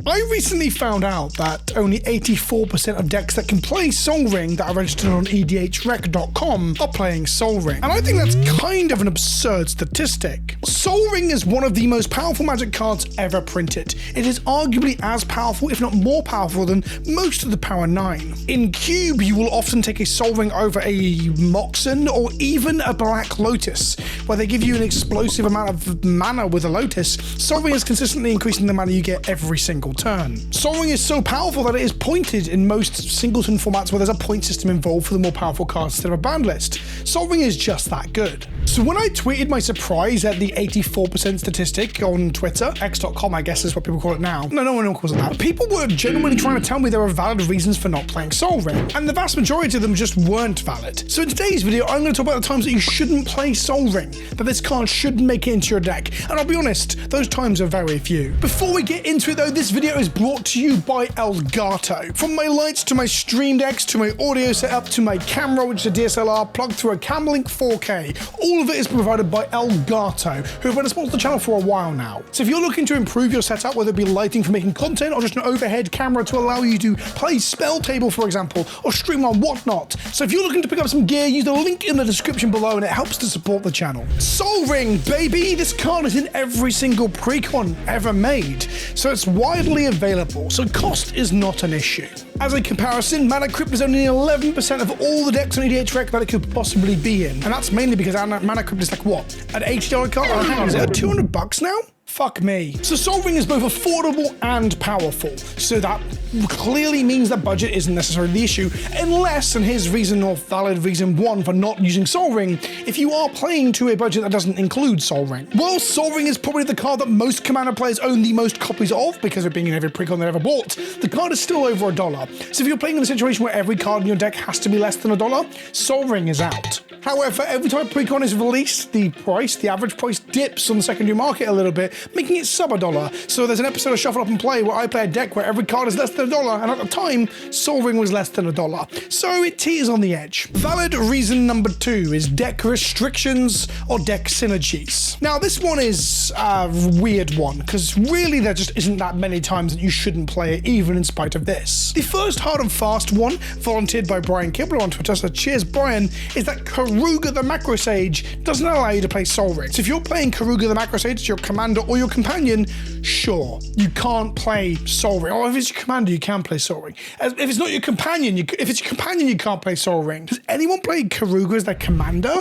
I recently found out that only 84% of decks that can play Sol Ring that are registered on edhrec.com are playing Sol Ring. And I think that's kind of an absurd statistic. Sol Ring is one of the most powerful Magic cards ever printed. It is arguably as powerful, if not more powerful, than most of the Power 9. In Cube, you will often take a Sol Ring over a Moxen or even a Black Lotus, where they give you an explosive amount of mana with a Lotus. Sol Ring is consistently increasing the mana you get every single turn. Sol Ring is so powerful that it is pointed in most singleton formats where there's a point system involved for the more powerful cards instead of a banned list. Sol Ring is just that good. So when I tweeted my surprise at the 84% statistic on Twitter, x.com I guess is what people call it now. No one calls it that. People were genuinely trying to tell me there were valid reasons for not playing Sol Ring, and the vast majority of them just weren't valid. So in today's video, I'm going to talk about the times that you shouldn't play Sol Ring, that this card shouldn't make it into your deck, and I'll be honest, those times are very few. Before we get into it though, this video is brought to you by Elgato. From my lights to my stream decks to my audio setup to my camera, which is a DSLR plugged through a Camlink 4K, all of it is provided by Elgato, who have been a sponsor of the channel for a while now. So if you're looking to improve your setup, whether it be lighting for making content or just an overhead camera to allow you to play Spell Table, for example, or stream on whatnot. So if you're looking to pick up some gear, use the link in the description below and it helps to support the channel. Sol Ring, baby! This card is in every single precon ever made, so it's widely available, so cost is not an issue. As a comparison, Mana Crypt is only 11% of all the decks on EDHREC that it could possibly be in, and that's mainly because Mana Crypt is like what? An $80 card? Oh, hang on, is it $200 now? Fuck me. So Sol Ring is both affordable and powerful, so that clearly means that budget isn't necessarily the issue, unless, and here's reason or valid reason one for not using Sol Ring, if you are playing to a budget that doesn't include Sol Ring. While Sol Ring is probably the card that most Commander players own the most copies of, because of being in every precon they've ever bought, the card is still over $1. So if you're playing in a situation where every card in your deck has to be less than $1, Sol Ring is out. However, every time a precon is released, the average price dips on the secondary market a little bit, making it sub $1. So there's an episode of Shuffle Up and Play where I play a deck where every card is less than $1, and at the time, Sol Ring was less than $1. So it teeters on the edge. Valid reason number 2 is deck restrictions or deck synergies. Now this one is a weird one, because really there just isn't that many times that you shouldn't play it, even in spite of this. The first hard and fast one, volunteered by Brian Kibler on Twitter, so cheers Brian, is that Karuga the Macro Sage doesn't allow you to play Sol Ring. So if you're playing Karuga the Macro Sage, your commander or your companion, sure, you can't play Sol Ring. Or if it's your commander, you can play Sol Ring. If it's not your companion, if it's your companion, you can't play Sol Ring. Does anyone play Karuga as their commander?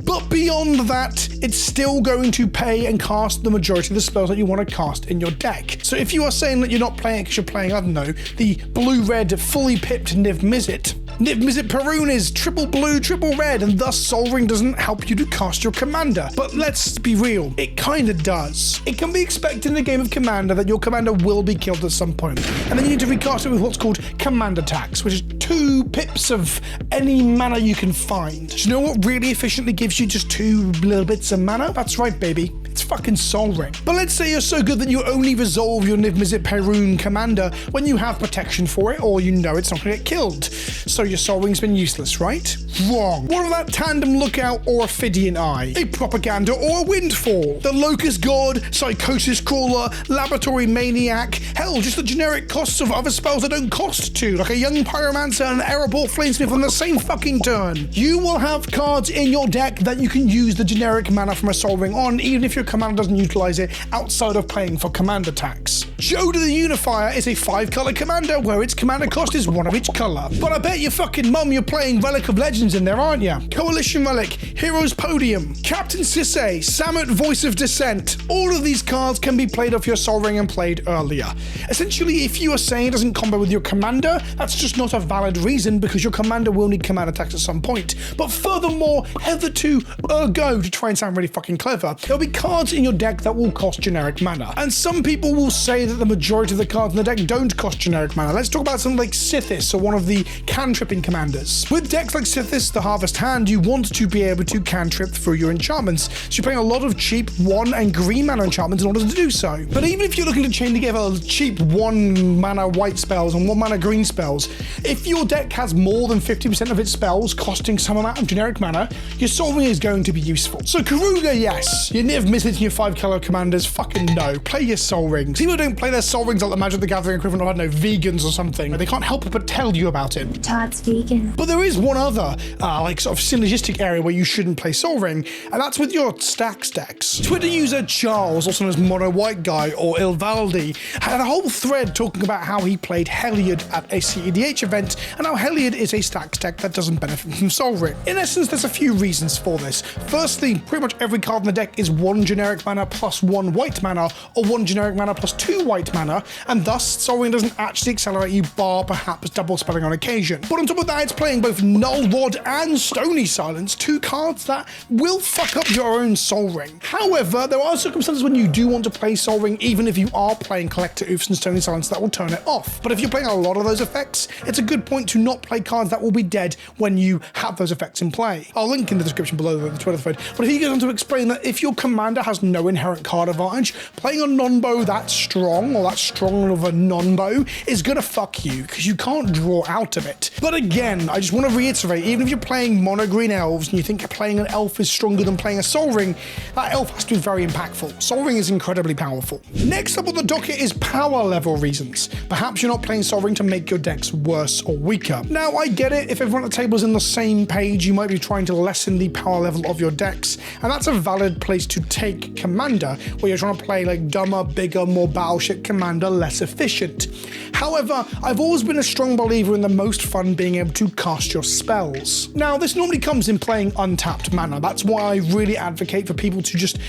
But beyond that, it's still going to pay and cast the majority of the spells that you want to cast in your deck. So if you are saying that you're not playing it because you're playing, I don't know, the blue-red fully pipped Niv Mizzet Perun is triple blue, triple red, and thus Sol Ring doesn't help you to cast your commander. But let's be real, it kinda does. It can be expected in a game of Commander that your commander will be killed at some point, and then you need to recast it with what's called Commander Tax, which is 2 pips of any mana you can find. Do you know what really efficiently gives you just 2 little bits of mana? That's right, baby. It's fucking Sol Ring. But let's say you're so good that you only resolve your Niv Mizzet Perun commander when you have protection for it, or you know it's not gonna get killed. So your Sol Ring's been useless, right? Wrong. What about Tandem Lookout or Ophidian Eye? A Propaganda or a Windfall? The Locust God, Psychosis Crawler, Laboratory Maniac, hell, just the generic costs of other spells that don't cost 2, like a Young Pyromancer and an Erebor Flamesmith on the same fucking turn. You will have cards in your deck that you can use the generic mana from a Sol Ring on, even if your commander doesn't utilize it outside of paying for commander tax. Joda the Unifier is a 5-color commander where its commander cost is 1 of each color. But I bet your fucking mum you're playing Relic of Legends in there, aren't ya? Coalition Relic, Heroes Podium, Captain Sisay, Samut Voice of Dissent. All of these cards can be played off your Sol Ring and played earlier. Essentially, if you are saying it doesn't combo with your commander, that's just not a valid reason because your commander will need commander tax at some point. But furthermore, hitherto, ergo, to try and sound really fucking clever, there'll be cards in your deck that will cost generic mana. And some people will say that the majority of the cards in the deck don't cost generic mana. Let's talk about something like Sithis, or one of the cantripping commanders. With decks like Sithis, the Harvest Hand, you want to be able to cantrip through your enchantments. So you're playing a lot of cheap 1 and green mana enchantments in order to do so. But even if you're looking to chain together cheap 1 mana white spells and 1 mana green spells, if your deck has more than 50% of its spells costing some amount of generic mana, your Sol Ring is going to be useful. So Karuga, yes. Your Niv Mizzet hitting your 5 color commanders, fucking no. Play your Sol Rings. People don't play their Sol Rings like the Magic the Gathering equivalent of, I don't know, vegans or something. They can't help but tell you about it. Todd's vegan. But there is one other, like sort of synergistic area where you shouldn't play Sol Ring, and that's with your Stax decks. Twitter user Charles, also known as Mono White Guy or Ilvaldi, had a whole thread talking about how he played Heliod at a CEDH event, and how Heliod is a Stax deck that doesn't benefit from Sol Ring. In essence, there's a few reasons for this. Firstly, pretty much every card in the deck is 1 generic mana plus 1 white mana, or 1 generic mana plus 2 white mana, and thus Sol Ring doesn't actually accelerate you, bar perhaps double spelling on occasion. But on top of that, it's playing both Null Rod and Stony Silence, 2 cards that will fuck up your own Sol Ring. However, there are circumstances when you do want to play Sol Ring, even if you are playing Collector Oofs and Stony Silence, that will turn it off. But if you're playing a lot of those effects, it's a good point to not play cards that will be dead when you have those effects in play. I'll link in the description below the Twitter thread, but he goes on to explain that if your commander has no inherent card advantage, playing a non-bow that strong, or that strong of a non-bow, is gonna fuck you, because you can't draw out of it. But again, I just want to reiterate, even if you're playing mono green elves and you think playing an elf is stronger than playing a Sol Ring, that elf has to be very impactful. Sol Ring is incredibly powerful. Next up on the docket is power level reasons. Perhaps you're not playing Sol Ring to make your decks worse or weaker. Now, I get it, if everyone at the table is on the same page, you might be trying to lessen the power level of your decks, and that's a valid place to take Commander, where you're trying to play like dumber, bigger, more battleship Commander, less efficient. However, I've always been a strong believer in the most fun being able to cast your spells. Now, this normally comes in playing untapped mana. That's why I really advocate for people to just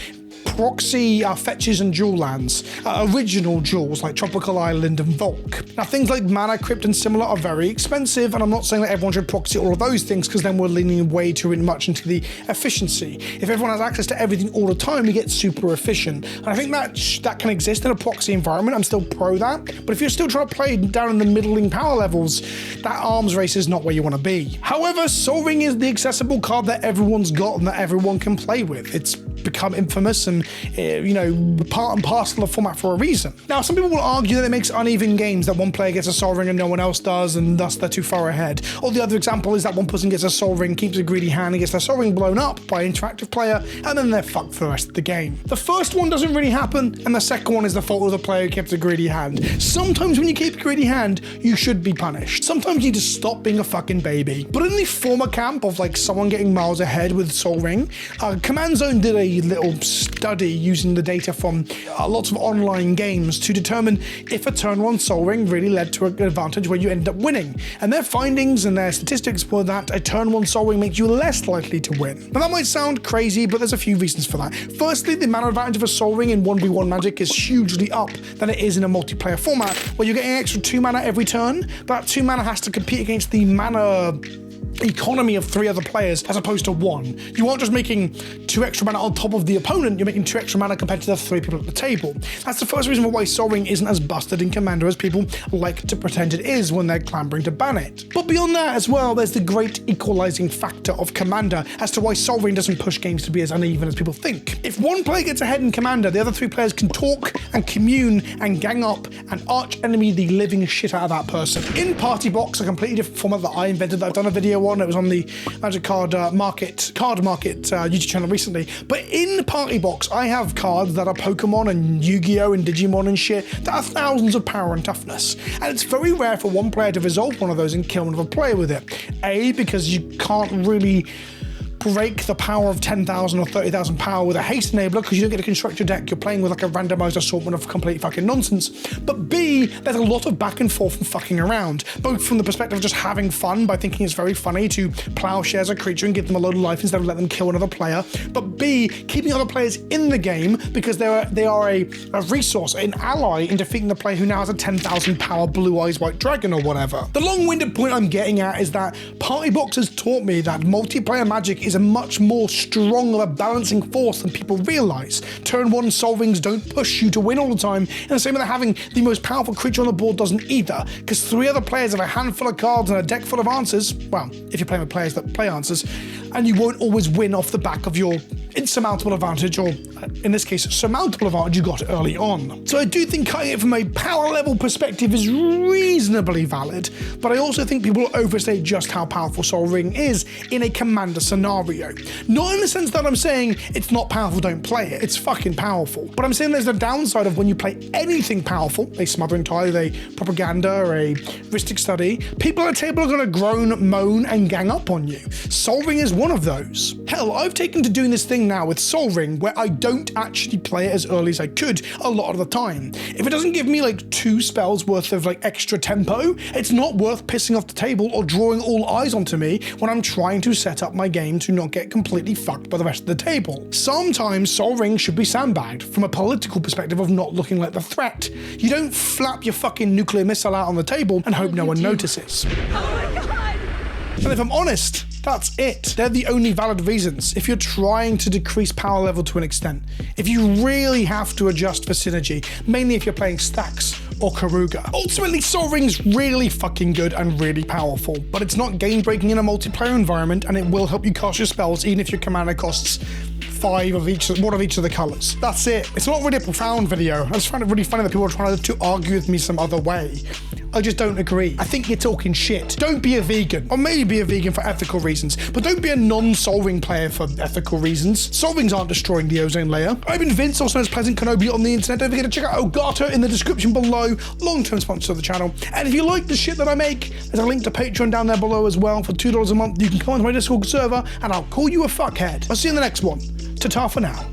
proxy fetches and jewel lands, original jewels like Tropical Island and Volk. Now, things like Mana Crypt and similar are very expensive, and I'm not saying that everyone should proxy all of those things, because then we're leaning way too much into the efficiency. If everyone has access to everything all the time, we get super efficient. And I think that can exist in a proxy environment. I'm still pro that. But if you're still trying to play down in the middling power levels, that arms race is not where you want to be. However, Sol Ring is the accessible card that everyone's got and that everyone can play with. It's become infamous and, part and parcel of format for a reason. Now, some people will argue that it makes uneven games, that one player gets a Sol Ring and no one else does, and thus they're too far ahead. Or the other example is that one person gets a Sol Ring, keeps a greedy hand, and gets their Sol Ring blown up by an interactive player, and then they're fucked for the rest of the game. The first one doesn't really happen, and the second one is the fault of the player who kept a greedy hand. Sometimes when you keep a greedy hand, you should be punished. Sometimes you need to stop being a fucking baby. But in the former camp of like someone getting miles ahead with Sol Ring, Command Zone did a little study using the data from lots of online games to determine if a turn 1 Sol Ring really led to an advantage where you ended up winning. And their findings and their statistics were that a turn 1 Sol Ring makes you less likely to win. Now, that might sound crazy, but there's a few reasons for that. Firstly, the mana advantage of a Sol Ring in 1v1 Magic is hugely up than it is in a multiplayer format, where you're getting an extra 2 mana every turn, but that 2 mana has to compete against the mana economy of 3 other players as opposed to 1. You aren't just making 2 extra mana on top of the opponent, you're making 2 extra mana compared to the 3 people at the table. That's the first reason why Sol Ring isn't as busted in Commander as people like to pretend it is when they're clambering to ban it. But beyond that as well, there's the great equalizing factor of Commander as to why Sol Ring doesn't push games to be as uneven as people think. If one player gets ahead in Commander, the other 3 players can talk and commune and gang up and arch enemy the living shit out of that person. In Party Box, a completely different format that I invented, that I've done a video on, it was on the Magic Card Market YouTube channel recently. But in Party Box, I have cards that are Pokemon and Yu-Gi-Oh! And Digimon and shit that are thousands of power and toughness. And it's very rare for one player to resolve one of those and kill another player with it. A, because you can't really break the power of 10,000 or 30,000 power with a haste enabler, because you don't get to construct your deck. You're playing with like a randomized assortment of complete fucking nonsense. But B, there's a lot of back and forth and fucking around, both from the perspective of just having fun by thinking it's very funny to plowshares a creature and give them a load of life instead of let them kill another player, but B, keeping other players in the game because they are a resource, an ally in defeating the player who now has a 10,000 power blue eyes white dragon or whatever. The long-winded point I'm getting at is that Party Box has taught me that multiplayer Magic is a much more strong of a balancing force than people realize. Turn 1 Sol Rings don't push you to win all the time, and the same with having the most powerful creature on the board doesn't either, because 3 other players have a handful of cards and a deck full of answers, well, if you're playing with players that play answers, and you won't always win off the back of your insurmountable advantage, or in this case, surmountable advantage you got early on. So I do think cutting it from a power level perspective is reasonably valid, but I also think people overstate just how powerful Sol Ring is in a commander scenario. Not in the sense that I'm saying it's not powerful, don't play it. It's fucking powerful. But I'm saying there's the downside of when you play anything powerful, a Smothering Tithe, a Propaganda, or a Ristic Study, people at the table are going to groan, moan, and gang up on you. Sol Ring is one of those. Hell, I've taken to doing this thing now with Sol Ring where I don't actually play it as early as I could a lot of the time. If it doesn't give me like 2 spells worth of like extra tempo, it's not worth pissing off the table or drawing all eyes onto me when I'm trying to set up my game to not get completely fucked by the rest of the table. Sometimes Sol Ring should be sandbagged from a political perspective of not looking like the threat. You don't flap your fucking nuclear missile out on the table and hope no one notices. Oh my god! And if I'm honest, that's it. They're the only valid reasons. If you're trying to decrease power level to an extent, if you really have to adjust for synergy, mainly if you're playing Stax or Karuga. Ultimately, Sol Ring's really fucking good and really powerful, but it's not game breaking in a multiplayer environment, and it will help you cast your spells even if your commander costs 1 of each of the colors. That's it. It's not really a profound video. I just find it really funny that people are trying to argue with me some other way. I just don't agree. I think you're talking shit. Don't be a vegan, or maybe be a vegan for ethical reasons, but don't be a non-Sol Ring player for ethical reasons. Sol Rings aren't destroying the ozone layer. I've been Vince, also known as PleasantKenobi on the internet. Don't forget to check out Elgato in the description below, long-term sponsor of the channel. And if you like the shit that I make, there's a link to Patreon down there below as well. For $2 a month, you can come onto my Discord server, and I'll call you a fuckhead. I'll see you in the next one. Ta-ta for now.